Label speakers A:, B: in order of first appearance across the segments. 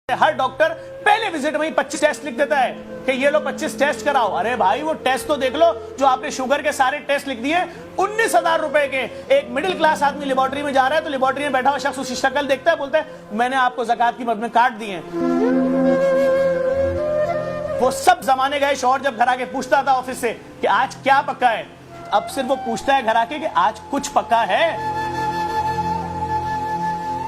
A: हर doctor पहले visit में ही 25 test लिख देता है कि ये लो 25 टेस्ट कराओ। अरे भाई वो टेस्ट तो देख लो जो आपने शुगर के सारे टेस्ट लिख दिए 19,000 रुपए के। एक मिडिल क्लास आदमी लेबोरेटरी में जा रहा है तो लेबोरेटरी में बैठा हुआ शख्स उसकी शक्ल देखता है, बोलता है मैंने आपको ज़कात की मद में काट दिए। वो सब जमाने गए शौहर जब घर आके पूछता था ऑफिस से कि आज क्या पक्का है, अब सिर्फ वो पूछता है घर आके कि आज कुछ पक्का है।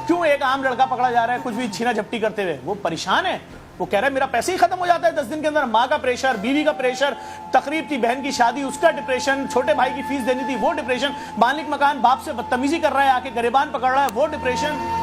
A: क्यों एक आम लड़का पकड़ा जा रहा है कुछ भी छीना झपटी करते हुए? वो परेशान है, वो कह रहा है मेरा पैसे ही खत्म हो जाता है 10 दिन के अंदर। माँ का प्रेशर, बीवी का प्रेशर, तकरीब थी बहन की शादी उसका डिप्रेशन, छोटे भाई की फीस देनी थी वो डिप्रेशन, मालिक मकान बाप से बदतमीजी कर रहा है आके गरेबान पकड़ रहा है वो डिप्रेशन।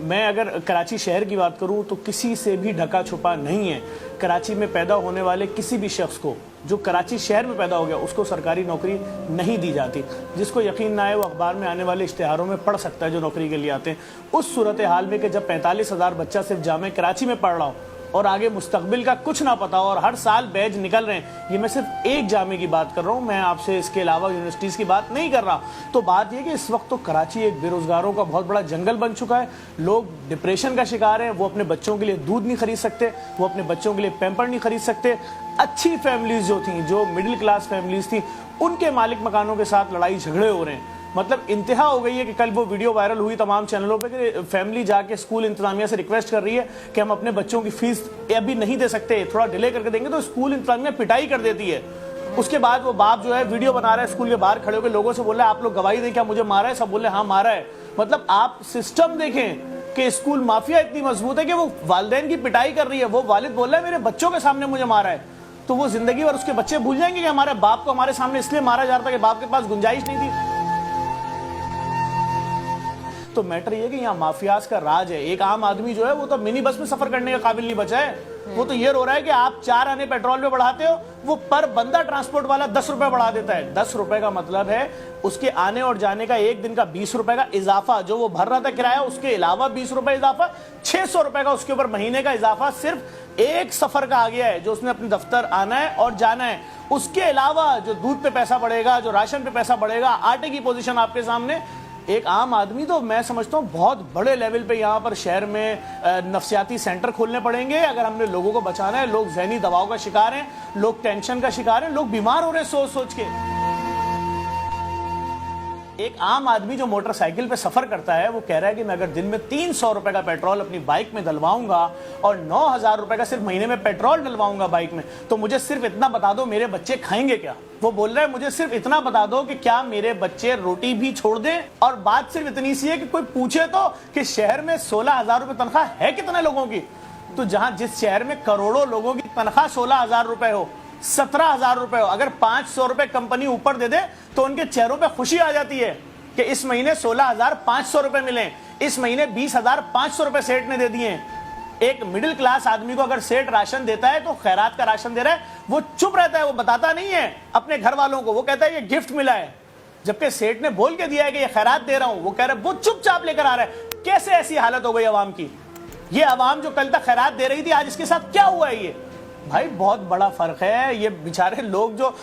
A: मैं अगर कराची शहर की बात करूं तो किसी से भी ढका छुपा नहीं है। कराची में पैदा होने वाले किसी भी शख्स को जो कराची शहर में पैदा हो गया उसको सरकारी नौकरी नहीं दी जाती। जिसको यकीन ना आए वो अखबार में आने वाले इश्तिहारों में पढ़ सकता है जो नौकरी के लिए आते हैं। उस सूरत हाल में कि जब 45,000 बच्चा सिर्फ जामे कराची में पढ़ रहा हो और आगे मुस्तकबिल का कुछ ना पता हो और हर साल बैच निकल रहे हैं, ये मैं सिर्फ एक जामे की बात कर रहा हूँ, मैं आपसे इसके अलावा यूनिवर्सिटीज़ की बात नहीं कर रहा। तो बात यह कि इस वक्त तो कराची एक बेरोजगारों का बहुत बड़ा जंगल बन चुका है। लोग डिप्रेशन का शिकार हैं, वो अपने बच्चों के लिए दूध नहीं खरीद सकते, वो अपने बच्चों के लिए पैम्पर नहीं खरीद सकते। अच्छी फैमिलीज जो थी, जो मिडिल क्लास फैमिलीज थी, उनके मालिक मकानों के साथ लड़ाई झगड़े हो रहे हैं। मतलब इंतहा हो गई है कि कल वो वीडियो वायरल हुई तमाम चैनलों पे कि फैमिली जाके स्कूल इंतजामिया से रिक्वेस्ट कर रही है कि हम अपने बच्चों की फीस अभी नहीं दे सकते, थोड़ा डिले करके देंगे, तो स्कूल इंतजामिया पिटाई कर देती है। उसके बाद वो बाप जो है वीडियो बना रहा है स्कूल के बाहर खड़े होकर लोगों से बोल रहा है आप लोग गवाही दें क्या मुझे मारा है? सब बोल रहे हाँ मारा है। मतलब आप सिस्टम देखें कि स्कूल माफिया इतनी मजबूत है कि वो वालिदैन की पिटाई कर रही है। वो वालिद बोल रहा है मेरे बच्चों के सामने मुझे मारा है, तो वो जिंदगी भर उसके बच्चे भूल जाएंगे कि हमारे बाप को हमारे सामने इसलिए मारा जा रहा था कि बाप के पास गुंजाइश नहीं थी। तो मैटर ये कि यहाँ माफियाज का राज है। एक आम आदमी जो है वो तो मिनी बस में सफर करने के काबिल नहीं बचा है। वो तो ये रो रहा है कि आप 4 आने पेट्रोल पे बढ़ाते हो, वो पर बंदा ट्रांसपोर्ट वाला 10 रुपए बढ़ा देता है। 10 रुपए का मतलब है उसके आने और जाने का एक दिन का 20 रुपए का इजाफा, जो वो भर रहा था किराया उसके अलावा 20 रुपए इजाफा, 600 रुपए का उसके ऊपर महीने का इजाफा सिर्फ एक सफर का आ गया है जो उसने अपने दफ्तर आना है और जाना है। उसके अलावा जो दूध पे पैसा बढ़ेगा, जो राशन पे पैसा बढ़ेगा, आटे की पोजीशन आपके सामने। एक आम आदमी तो मैं समझता हूँ बहुत बड़े लेवल पे यहाँ पर शहर में नफ्सियाती सेंटर खोलने पड़ेंगे अगर हमने लोगों को बचाना है। लोग जहनी दबाव का शिकार हैं, लोग टेंशन का शिकार हैं, लोग बीमार हो रहे हैं सोच सोच के। एक आम आदमी जो मोटरसाइकिल पे सफर करता है वो कह रहा है कि मैं अगर दिन में 300 रुपए का पेट्रोल अपनी बाइक में डलवाऊंगा और 9,000 रुपए का सिर्फ महीने में पेट्रोल डलवाऊंगा बाइक में, तो मुझे सिर्फ इतना बता दो मेरे बच्चे खाएंगे क्या? वो बोल रहा है मुझे सिर्फ इतना बता दो कि क्या मेरे बच्चे रोटी भी छोड़ दें। और बात सिर्फ इतनी सी है कि कोई पूछे तो कि शहर में 16,000 रुपए तनख्वाह है कितने लोगों की? तो जहां जिस शहर में करोड़ों लोगों की तनख्वाह 16,000 रुपए हो, 17,000 रुपए हो, अगर 500 रुपए कंपनी ऊपर दे दे तो उनके चेहरों पे खुशी आ जाती है कि इस महीने 16,500 रुपए मिले, इस महीने 20,500 रुपए सेठ ने दे दिए। एक मिडिल क्लास आदमी को अगर सेठ राशन देता है तो खैरात का राशन दे रहा है, वो चुप रहता है, वो बताता नहीं है अपने घर वालों को, वो कहता है ये गिफ्ट मिला है, जबकि सेठ ने बोल के दिया है कि ये खैरात दे रहा हूं। वो कह रहा है वो चुपचाप लेकर आ रहा है। कैसे ऐसी हालत हो गई अवाम की? ये अवाम जो कल तक खैरात दे रही थी आज इसके साथ क्या हुआ है? ये भाई बहुत बड़ा फर्क है। ये बेचारे लोग जो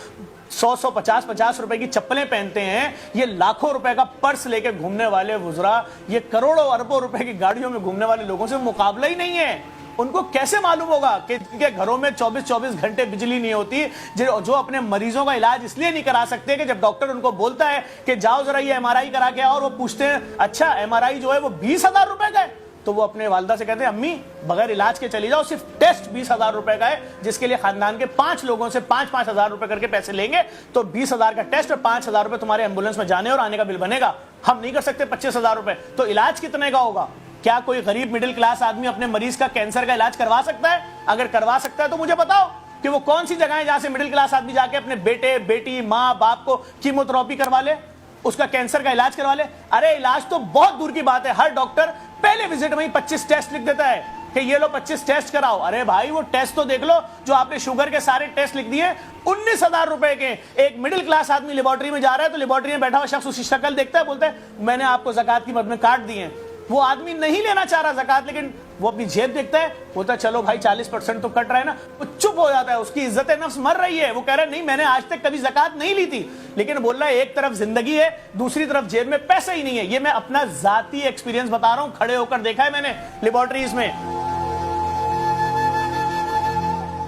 A: 100 50 रुपए की चप्पलें पहनते हैं, ये लाखों रुपए का पर्स लेके घूमने वाले वुजरा, ये करोड़ों अरबों रुपए की गाड़ियों में घूमने वाले लोगों से मुकाबला ही नहीं है। उनको कैसे मालूम होगा कि इनके घरों में 24-24 घंटे बिजली नहीं होती, जो अपने मरीजों का इलाज इसलिए नहीं करा सकते कि जब डॉक्टर उनको बोलता है कि जाओ जरा ये MRI करा के आओ, और वो पूछते हैं अच्छा MRI जो है वो 20,000 रुपए का है, तो वो अपने वालदा से कहते हैं अम्मी बगैर इलाज के चली जाओ, सिर्फ टेस्ट 20,000 रुपए का है, जिसके लिए खानदान के 5 लोगों से 5-5 हजार रुपए करके पैसे लेंगे, तो 20,000 का टेस्ट और 5,000 रुपए तुम्हारे एम्बुलेंस में जाने और आने का बिल बनेगा। हम नहीं कर सकते 25,000 रुपए, तो इलाज कितने का होगा? क्या कोई गरीब मिडिल क्लास आदमी अपने मरीज का कैंसर का इलाज करवा सकता है? अगर करवा सकता है तो मुझे बताओ कि वो कौन सी जगह है जहां से मिडिल क्लास आदमी जाके अपने बेटे बेटी माँ बाप को कीमोथेरेपी करवा ले, उसका कैंसर का इलाज करवा ले। अरे इलाज तो बहुत दूर की बात है, हर डॉक्टर पहले विजिट में ही 25 टेस्ट लिख देता है कि ये लो 25 टेस्ट कराओ। अरे भाई वो टेस्ट तो देख लो जो आपने शुगर के सारे टेस्ट लिख दिए 19,000 रुपए के। एक मिडिल क्लास आदमी लेबोरेटरी में जा रहा है तो लेबोरेटरी में बैठा हुआ शख्स उसकी शक्ल देखता है, बोलता है मैंने आपको ज़कात की मद में काट दिए। وہ آدمی نہیں لینا چاہ رہا زکات, لیکن وہ اپنی جیب دیکھتا ہے, ہوتا ہے چلو بھائی 40% تو کٹ رہا ہے نا, وہ چپ ہو جاتا ہے, اس کی عزت نفس مر رہی ہے, وہ کہہ رہا ہے نہیں میں نے آج تک کبھی زکات نہیں لی تھی, لیکن بول رہا ہے ایک طرف زندگی ہے, دوسری طرف جیب میں پیسہ ہی نہیں ہے. یہ میں اپنا ذاتی ایکسپیرینس بتا رہا ہوں, کھڑے ہو کر دیکھا ہے میں نے لیبارٹریز میں.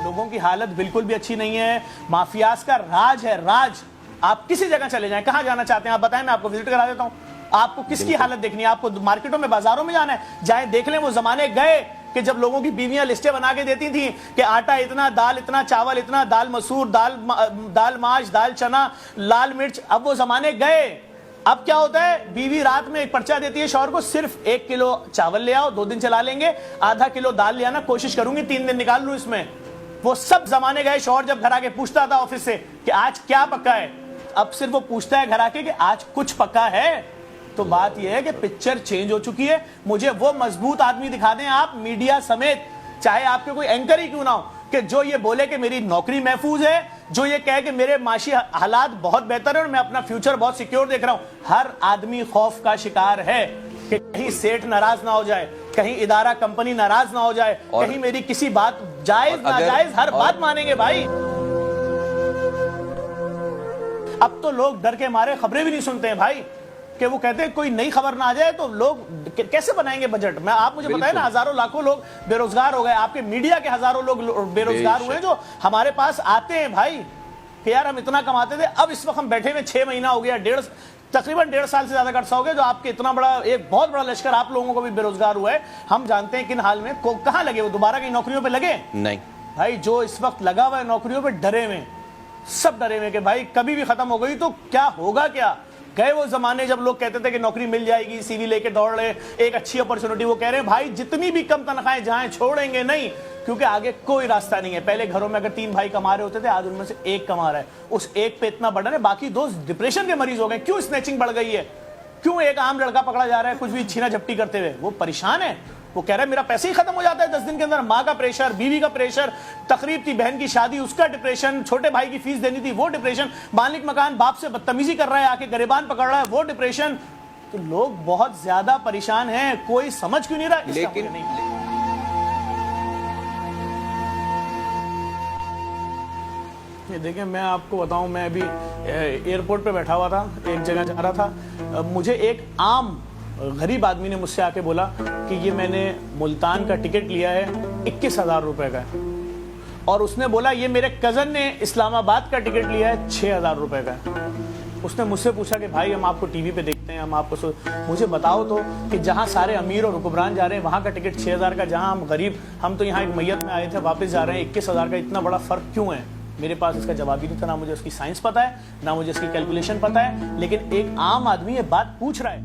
A: لوگوں کی حالت بالکل بھی اچھی نہیں ہے, مافیاز کا راج ہے, راج. آپ کسی جگہ چلے جائیں, کہاں جانا چاہتے ہیں آپ بتائیں, میں آپ کو وزٹ کرا دیتا ہوں. آپ کو کس کی حالت دیکھنی ہے, آپ کو مارکیٹوں میں بازاروں میں جانا ہے, جائیں دیکھ لیں. وہ زمانے گئے کہ جب لوگوں کی بیویاں لسٹیں بنا کے دیتی تھیں کہ آٹا اتنا, دال اتنا, چاول اتنا, دال مسور, دال ماش, دال چنا, لال مرچ. اب وہ زمانے گئے. اب کیا ہوتا ہے, بیوی رات میں ایک پرچہ دیتی ہے شوہر کو, صرف 1 کلو چاول لے آؤ, 2 دن چلا لیں گے, آدھا کلو دال لے آنا, کوشش کروں گی 3 دن نکال لوں اس میں. وہ سب زمانے گئے. شوہر جب گھر آ کے پوچھتا تھا آفس سے کہ آج کیا پکا ہے, اب صرف وہ پوچھتا ہے گھر آ کے کہ آج کچھ پکا ہے. تو بات یہ ہے کہ پکچر چینج ہو چکی ہے. مجھے وہ مضبوط آدمی دکھا دیں آپ, میڈیا سمیت, چاہے آپ کے کوئی اینکر ہی کیوں نہ ہو, کہ جو یہ بولے کہ میری نوکری محفوظ ہے, جو یہ کہے کہ میرے معاشی حالات بہت بہتر ہیں اور میں اپنا فیوچر بہت سیکیور دیکھ رہا ہوں. ہر آدمی خوف کا شکار ہے کہ کہیں سیٹ ناراض نہ ہو جائے, کہیں ادارہ کمپنی ناراض نہ ہو جائے, کہیں میری کسی بات جائز ناجائز ہر بات مانیں گے بھائی. اب تو لوگ ڈر کے مارے خبریں بھی نہیں سنتے ہیں بھائی, کہ وہ کہتے ہیں کوئی نئی خبر نہ آ جائے تو لوگ کیسے بنائیں گے بجٹ. میں آپ مجھے بتائیں نا, ہزاروں لاکھوں لوگ بے روزگار ہو گئے, آپ کے میڈیا کے ہزاروں لوگ بے روزگار ہوئے جو ہمارے پاس آتے ہیں بھائی کہ یار ہم اتنا کماتے تھے, اب اس وقت ہم بیٹھے ہوئے 6 مہینہ ہو گیا, تقریباً 1.5 سال سے زیادہ کا عرصہ ہو گیا, جو آپ کے اتنا بڑا ایک بہت بڑا لشکر آپ لوگوں کو بھی بے روزگار ہوا ہے. ہم جانتے ہیں کن حال میں, کہاں لگے وہ, دوبارہ کہیں نوکریوں پہ لگے
B: نہیں
A: بھائی. جو اس وقت لگا ہوا ہے نوکریوں پہ, ڈرے ہوئے, سب ڈرے ہوئے کہ بھائی کبھی بھی ختم ہو گئی تو کیا ہوگا. کیا گئے وہ زمانے جب لوگ کہتے تھے کہ نوکری مل جائے گی, سی وی لے کے دوڑ رہے, ایک اچھی اپرچونٹی. وہ کہہ رہے ہیں بھائی جتنی بھی کم تنخواہیں جہاں چھوڑیں گے نہیں, کیونکہ آگے کوئی راستہ نہیں ہے. پہلے گھروں میں اگر 3 بھائی کما رہے ہوتے تھے, آج ان میں سے 1 کما رہا ہے. اس 1 پہ اتنا برڈن ہے, باقی 2 ڈپریشن کے مریض ہو گئے. کیوں اسنیچنگ بڑھ گئی ہے, کیوں ایک عام لڑکا پکڑا جا رہا ہے کچھ بھی چھینا جھپٹی کرتے ہوئے. وہ پریشان ہے, وہ کہہ رہا ہے میرا پیسے ہی ختم ہو جاتا ہے 10 دن کے اندر. ماں کا پریشر, بیوی کا پریشر, تقریب تھی بہن کی شادی اس کا ڈپریشن, چھوٹے بھائی کی فیس دینی تھی وہ ڈپریشن, مالک مکان باپ سے بدتمیزی کر رہا ہے, آ کے گریبان پکڑ رہا ہے وہ ڈپریشن. تو لوگ بہت زیادہ پریشان ہیں, کوئی سمجھ کیوں نہیں رہا. لیکن دیکھیں میں آپ کو بتاؤں, میں ابھی ایئرپورٹ پہ بیٹھا ہوا تھا, ایک جگہ جا رہا تھا, مجھے ایک عام غریب آدمی نے مجھ سے آ کے بولا کہ یہ میں نے ملتان کا ٹکٹ لیا ہے 21,000 روپے کا ہے, اور اس نے بولا یہ میرے کزن نے اسلام آباد کا ٹکٹ لیا ہے 6,000 روپے کا ہے. اس نے مجھ سے پوچھا کہ بھائی ہم آپ کو ٹی وی پہ دیکھتے ہیں, ہم آپ کو مجھے بتاؤ تو کہ جہاں سارے امیر اور حکمران جا رہے ہیں وہاں کا ٹکٹ 6,000 کا, جہاں ہم غریب, ہم تو یہاں ایک میت میں آئے تھے واپس جا رہے ہیں 21,000 کا, اتنا بڑا فرق کیوں ہے. میرے پاس اس کا جواب ہی نہیں تھا, نہ مجھے اس کی سائنس پتہ ہے, نہ مجھے اس کی کیلکولیشن پتہ ہے, لیکن ایک عام آدمی یہ بات پوچھ رہا ہے.